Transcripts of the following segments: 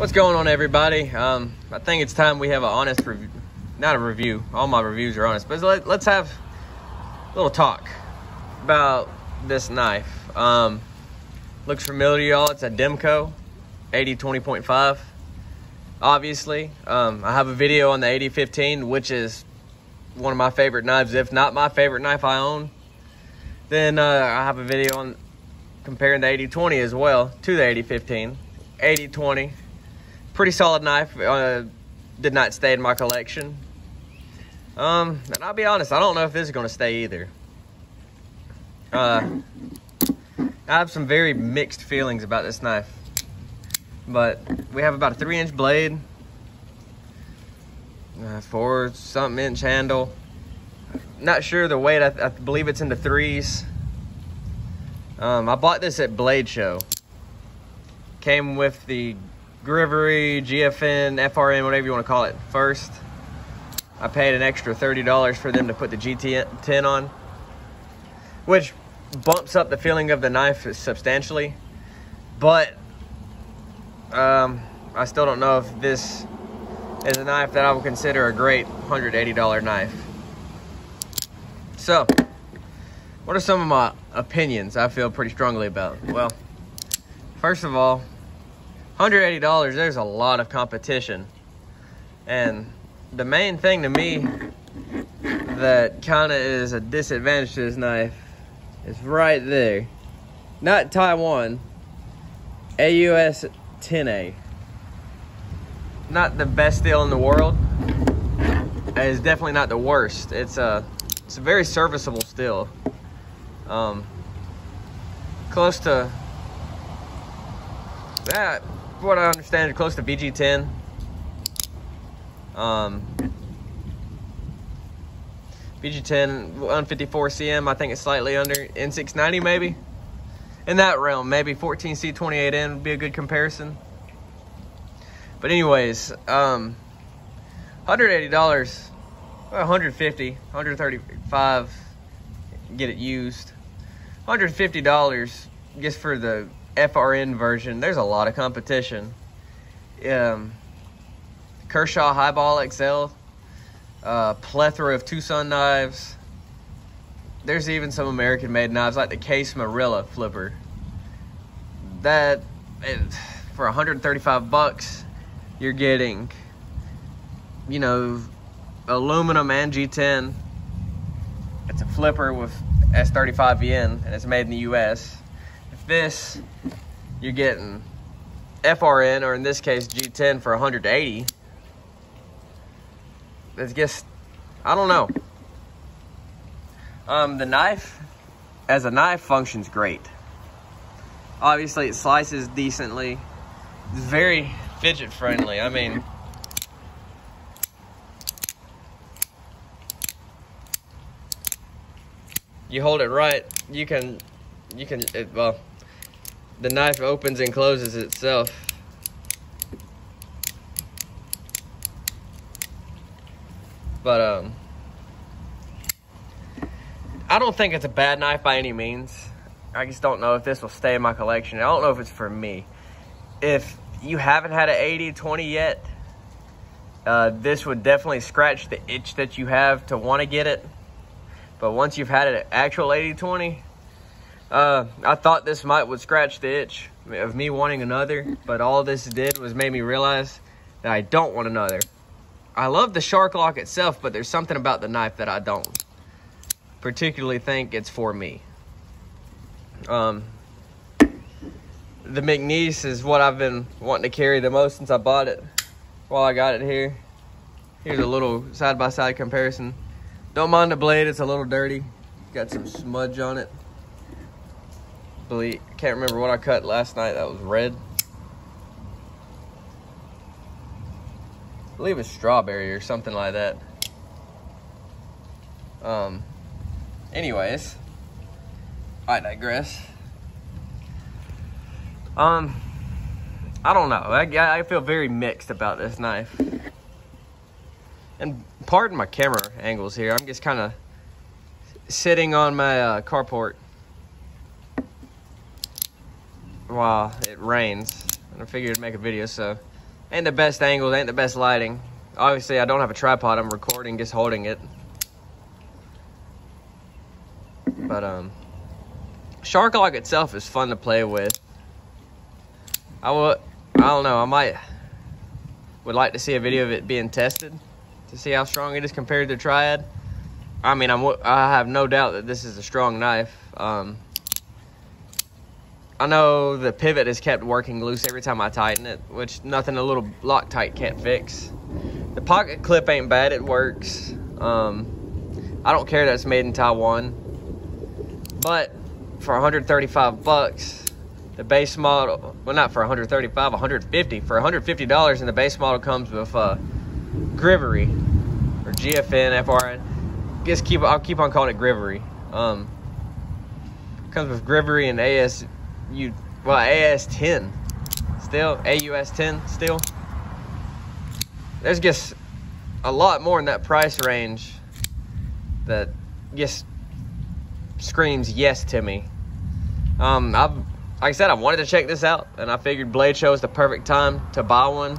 What's going on, everybody? I think it's time we have an honest review. Not a review. All my reviews are honest. But let's have a little talk about this knife. Looks familiar to y'all. It's a Demko AD20.5. Obviously. I have a video on the AD15, which is one of my favorite knives, if not my favorite knife I own. Then I have a video on comparing the AD20 as well to the AD15. AD20, pretty solid knife. Did not stay in my collection. And I'll be honest, I don't know if this is going to stay either. I have some very mixed feelings about this knife. But we have about a 3-inch blade, 4-something-inch handle. Not sure the weight. I believe it's in the 3s. I bought this at Blade Show. Came with the Grivery, GFN, FRN, whatever you want to call it, first. I paid an extra $30 for them to put the GT10 on, which bumps up the feeling of the knife substantially. But I still don't know if this is a knife that I would consider a great $180 knife. So, what are some of my opinions I feel pretty strongly about? Well, first of all, $180, there's a lot of competition. And the main thing to me that kind of is a disadvantage to this knife is right there. Not Taiwan, AUS 10A. Not the best steel in the world. It's definitely not the worst. It's a very serviceable steel. Close to that, what I understand, close to VG10. VG10 154 cm, I think it's slightly under. N690 maybe, in that realm. Maybe 14C28N would be a good comparison. But anyways, $180, $150, $135, get it used. $150 just for the FRN version. There's a lot of competition. Kershaw Highball XL, plethora of Tucson knives. There's even some American-made knives like the Case Marilla flipper. That for 135 bucks, you're getting, you know, aluminum and G10. It's a flipper with S35VN, and it's made in the US. If this, you're getting FRN, or in this case G10, for 180. It's just, I don't know. The knife, as a knife, functions great. Obviously, it slices decently. It's very fidget friendly. I mean, you hold it right, well, the knife opens and closes itself. But I don't think it's a bad knife by any means. I just don't know if this will stay in my collection. I don't know if it's for me. If you haven't had an AD20 yet, this would definitely scratch the itch that you have to want to get it. But once you've had an actual AD20, I thought this would scratch the itch of me wanting another, but all this did was made me realize that I don't want another. I love the Shark Lock itself, but there's something about the knife that I don't particularly think it's for me. The McNeese is what I've been wanting to carry the most since I bought it. While I got it here, here's a little side-by-side comparison. Don't mind the blade, it's a little dirty. Got some smudge on it. Can't remember what I cut last night. That was red. I believe it's strawberry or something like that. Anyways, I digress. I don't know. I feel very mixed about this knife. And pardon my camera angles here. I'm just kind of sitting on my carport while it rains. And I figured to make a video, so Ain't the best angles, ain't the best lighting. Obviously, I don't have a tripod. I'm recording, just holding it. But, shark lock itself is fun to play with. I don't know, would like to see a video of it being tested to see how strong it is compared to Triad. I mean, I have no doubt that this is a strong knife. I know the pivot is kept working loose every time I tighten it, which nothing a little Loctite can't fix. The pocket clip ain't bad, it works. I don't care that it's made in Taiwan, but for 135 bucks, the base model, well, not for 135, 150. For $150, and the base model comes with Grivery or GFN, FRN. I'll keep on calling it Grivery. Comes with Grivery and AS10 still, AUS10 still. There's just a lot more in that price range that just screams yes to me. Like I said, I wanted to check this out, and I figured Blade Show is the perfect time to buy one.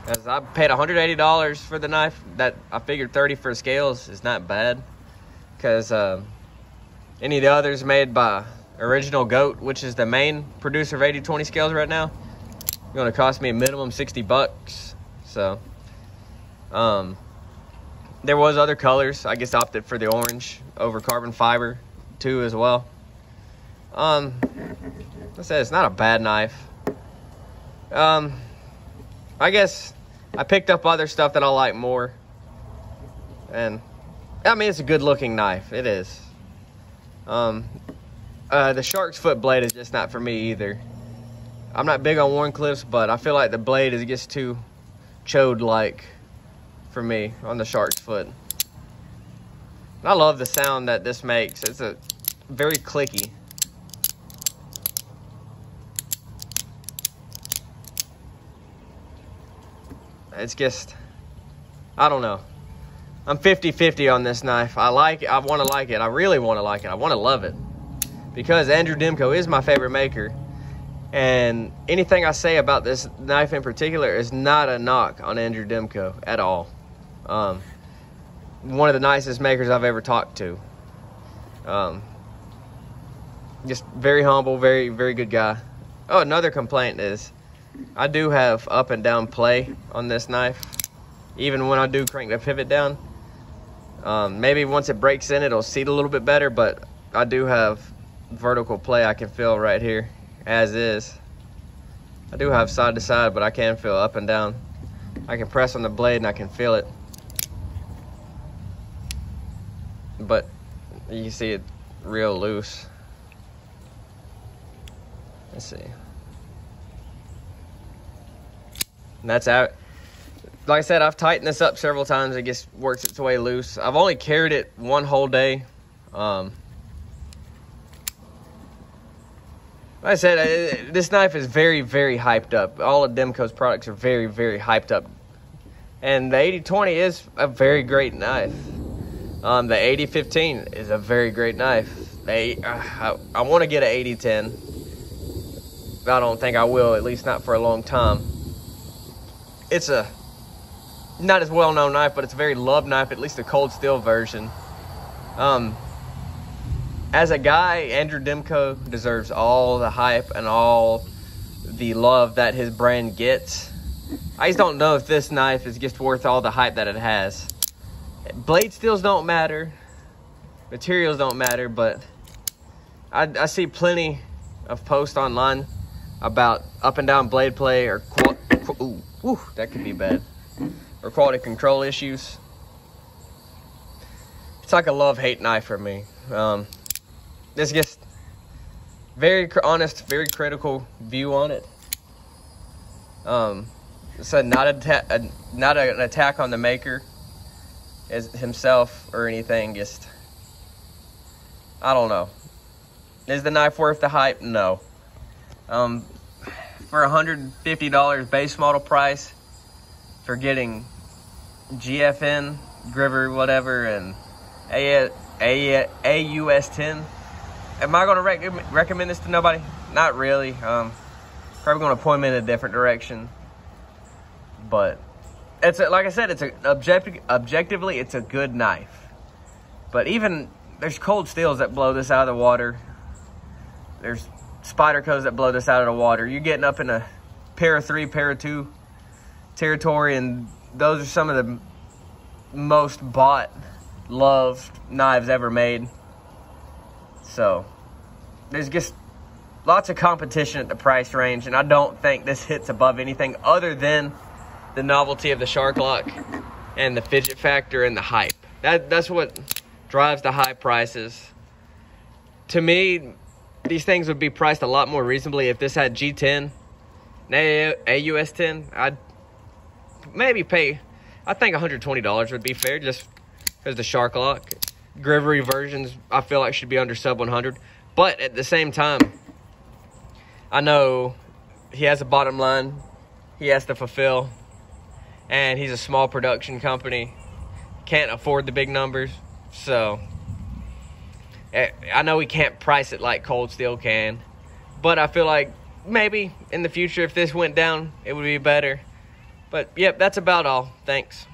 As I paid $180 for the knife, that I figured $30 for scales is not bad. Because any of the others made by Original Goat, which is the main producer of AD20 scales right now, going to cost me a minimum 60 bucks. So, there was other colors. I guess opted for the orange over carbon fiber too as well. I said it's not a bad knife. I guess I picked up other stuff that I like more. And, I mean, it's a good-looking knife. It is. The shark's foot blade is just not for me either. I'm not big on worn clips, but I feel like the blade is just too chode-like for me on the shark's foot. I love the sound that this makes. It's a very clicky. It's just, I don't know. I'm 50-50 on this knife. I like it. I want to like it. I really want to like it. I want to love it. Because Andrew Demko is my favorite maker. And anything I say about this knife in particular is not a knock on Andrew Demko at all. One of the nicest makers I've ever talked to. Just very humble, very, very good guy. Oh, another complaint is I do have up and down play on this knife. Even when I do crank the pivot down. Maybe once it breaks in, it'll seat a little bit better, but I do have vertical play I can feel right here, as is. I do have side to side, but I can feel up and down. I can press on the blade and I can feel it. But you see it real loose. Let's see. And that's out. Like I said, I've tightened this up several times. It just works its way loose. I've only carried it one whole day. Like I said, this knife is very, very hyped up. All of Demko's products are very, very hyped up. And the AD20 is a very great knife. The AD15 is a very great knife. I want to get an AD10. I don't think I will, at least not for a long time. It's a not as well-known knife, but it's a very loved knife, at least the cold steel version. As a guy, Andrew Demko deserves all the hype and all the love that his brand gets. I just don't know if this knife is just worth all the hype that it has. Blade steels don't matter. Materials don't matter, but I see plenty of posts online about up and down blade play or that could be bad. Or quality control issues. It's like a love-hate knife for me. This just very honest, very critical view on it. It's not an attack on the maker as himself or anything. Just, I don't know. Is the knife worth the hype? No. For $150 base model price, for getting GFN, Griver, whatever, and AUS10, am I going to recommend this to nobody? Not really. Probably going to point them in a different direction. But like I said, it's objectively, it's a good knife. But even there's cold steels that blow this out of the water. There's Spydercos that blow this out of the water. You're getting up in a pair of 3, pair of 2 territory, and those are some of the most bought, loved knives ever made. So there's just lots of competition at the price range, and I don't think this hits above anything other than the novelty of the shark lock and the fidget factor and the hype. That's what drives the high prices. To me, these things would be priced a lot more reasonably if this had G10 and AUS 10. I'd maybe pay, I think $120 would be fair, just because the shark lock. Grivery versions, I feel like, should be under sub 100. But at the same time, I know he has a bottom line he has to fulfill, and he's a small production company, can't afford the big numbers. So I know he can't price it like Cold Steel can, but I feel like maybe in the future, if this went down, it would be better. But yep, that's about all. Thanks.